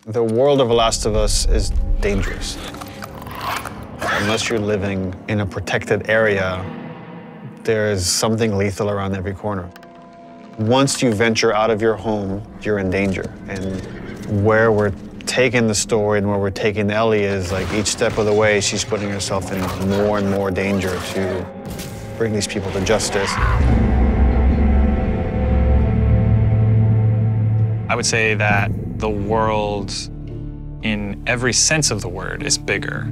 The world of The Last of Us is dangerous. Unless you're living in a protected area, there is something lethal around every corner. Once you venture out of your home, you're in danger. And where we're taking the story and where we're taking Ellie is like each step of the way, she's putting herself in more and more danger to bring these people to justice. I would say that the world, in every sense of the word, is bigger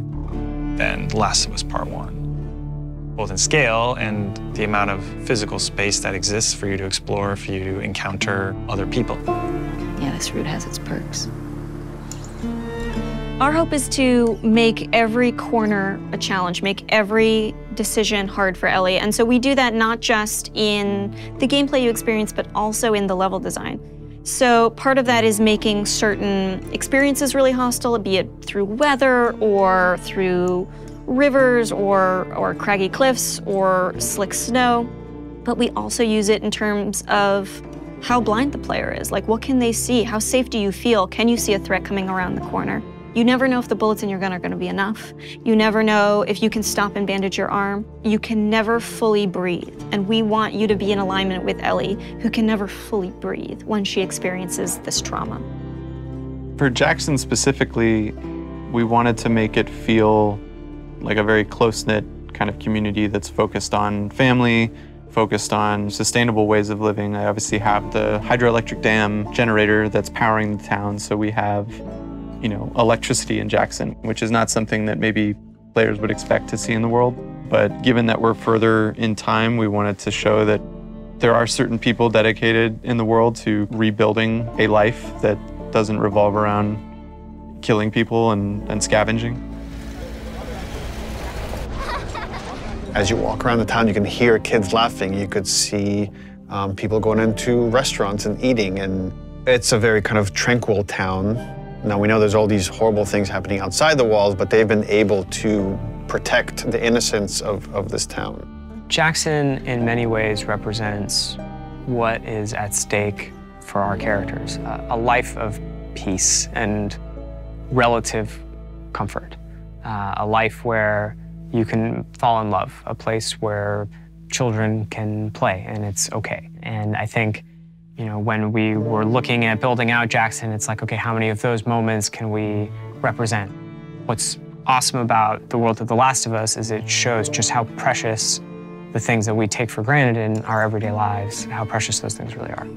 than The Last of Us Part 1. Both in scale and the amount of physical space that exists for you to explore, for you to encounter other people. Yeah, this route has its perks. Our hope is to make every corner a challenge, make every decision hard for Ellie. And so we do that not just in the gameplay you experience, but also in the level design. So part of that is making certain experiences really hostile, be it through weather or through rivers or craggy cliffs or slick snow. But we also use it in terms of how blind the player is. Like, what can they see? How safe do you feel? Can you see a threat coming around the corner? You never know if the bullets in your gun are going to be enough. You never know if you can stop and bandage your arm. You can never fully breathe. And we want you to be in alignment with Ellie, who can never fully breathe when she experiences this trauma. For Jackson specifically, we wanted to make it feel like a very close-knit kind of community that's focused on family, focused on sustainable ways of living. I obviously have the hydroelectric dam generator that's powering the town, so we have, you know, electricity in Jackson, which is not something that maybe players would expect to see in the world. But given that we're further in time, we wanted to show that there are certain people dedicated in the world to rebuilding a life that doesn't revolve around killing people and scavenging. As you walk around the town, you can hear kids laughing. You could see people going into restaurants and eating, and it's a very kind of tranquil town. Now, we know there's all these horrible things happening outside the walls, but they've been able to protect the innocence of this town. Jackson, in many ways, represents what is at stake for our characters. A life of peace and relative comfort. A life where you can fall in love, a place where children can play and it's okay. And I think, you know, when we were looking at building out Jackson, it's like, okay, how many of those moments can we represent? What's awesome about the world of The Last of Us is it shows just how precious the things that we take for granted in our everyday lives, how precious those things really are.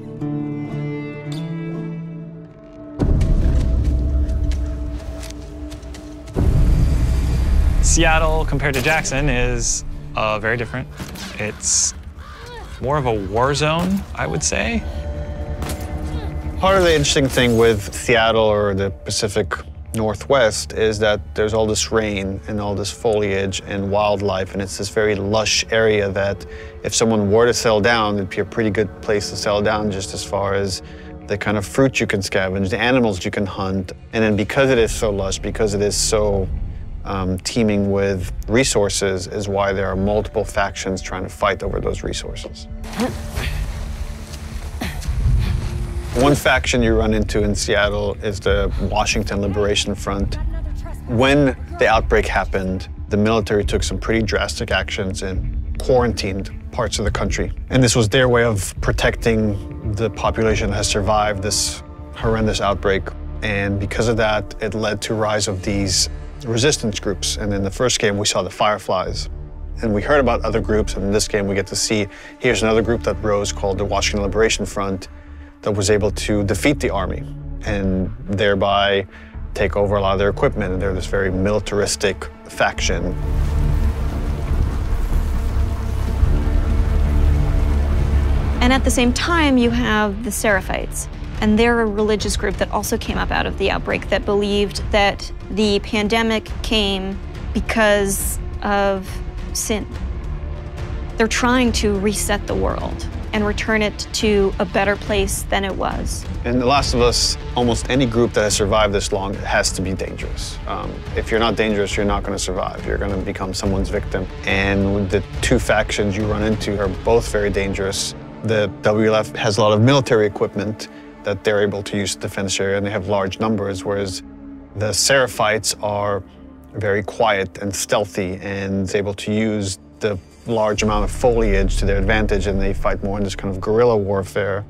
Seattle, compared to Jackson, is very different. It's more of a war zone, I would say. Part of the interesting thing with Seattle or the Pacific Northwest is that there's all this rain and all this foliage and wildlife, and it's this very lush area that if someone were to settle down, it'd be a pretty good place to settle down just as far as the kind of fruit you can scavenge, the animals you can hunt. And then because it is so lush, because it is so teeming with resources, is why there are multiple factions trying to fight over those resources. One faction you run into in Seattle is the Washington Liberation Front. When the outbreak happened, the military took some pretty drastic actions and quarantined parts of the country. And this was their way of protecting the population that has survived this horrendous outbreak. And because of that, it led to a rise of these resistance groups. And in the first game, we saw the Fireflies. And we heard about other groups, and in this game, we get to see here's another group that rose called the Washington Liberation Front that was able to defeat the army and thereby take over a lot of their equipment. And they're this very militaristic faction. And at the same time, you have the Seraphites. And they're a religious group that also came up out of the outbreak that believed that the pandemic came because of sin. They're trying to reset the world and return it to a better place than it was. In The Last of Us, almost any group that has survived this long has to be dangerous. If you're not dangerous, you're not going to survive. You're going to become someone's victim. And the two factions you run into are both very dangerous. The WLF has a lot of military equipment, that they're able to use to defend this area, and they have large numbers, whereas the Seraphites are very quiet and stealthy and able to use the large amount of foliage to their advantage, and they fight more in this kind of guerrilla warfare.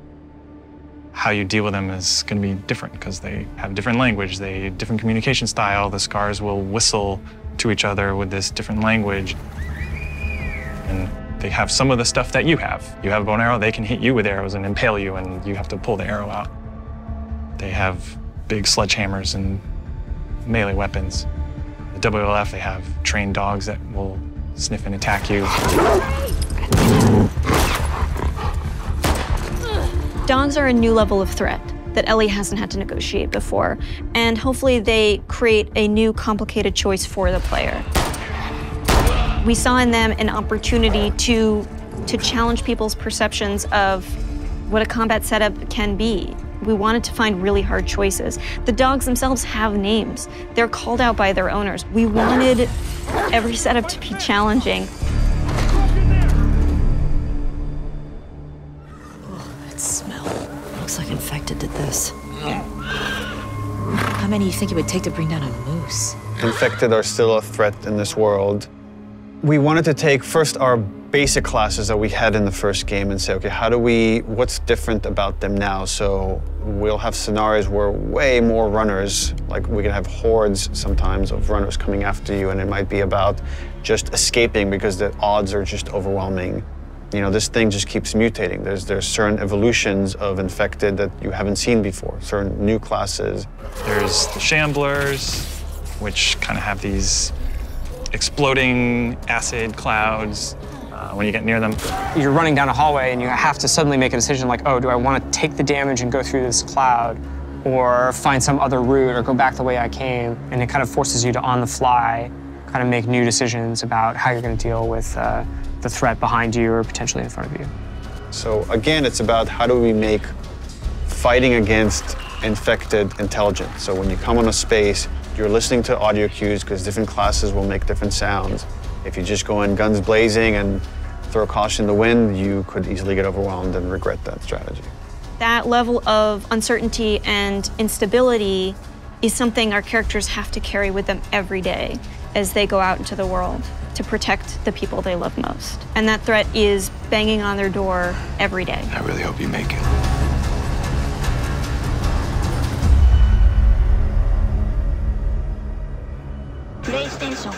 How you deal with them is going to be different because they have different language, they have different communication style. The scars will whistle to each other with this different language. And they have some of the stuff that you have. You have a bow and arrow, they can hit you with arrows and impale you, and you have to pull the arrow out. They have big sledgehammers and melee weapons. The WLF, they have trained dogs that will sniff and attack you. Dogs are a new level of threat that Ellie hasn't had to negotiate before, and hopefully they create a new complicated choice for the player. We saw in them an opportunity to challenge people's perceptions of what a combat setup can be. We wanted to find really hard choices. The dogs themselves have names. They're called out by their owners. We wanted every setup to be challenging. That smell. Looks like infected did this. How many do you think it would take to bring down a moose? Infected are still a threat in this world. We wanted to take first our basic classes that we had in the first game and say, okay, what's different about them now? So we'll have scenarios where way more runners, like we can have hordes sometimes of runners coming after you, and it might be about just escaping because the odds are just overwhelming. You know, this thing just keeps mutating. There's certain evolutions of infected that you haven't seen before, certain new classes. There's the shamblers, which kind of have these exploding acid clouds when you get near them. You're running down a hallway and you have to suddenly make a decision like, oh, do I want to take the damage and go through this cloud, or find some other route, or go back the way I came? And it kind of forces you to, on the fly, kind of make new decisions about how you're going to deal with the threat behind you or potentially in front of you. So again, it's about how do we make fighting against infected intelligent. So when you come on a space, you're listening to audio cues because different classes will make different sounds. If you just go in guns blazing and throw caution in the wind, you could easily get overwhelmed and regret that strategy. That level of uncertainty and instability is something our characters have to carry with them every day as they go out into the world to protect the people they love most. And that threat is banging on their door every day. I really hope you make it. PlayStation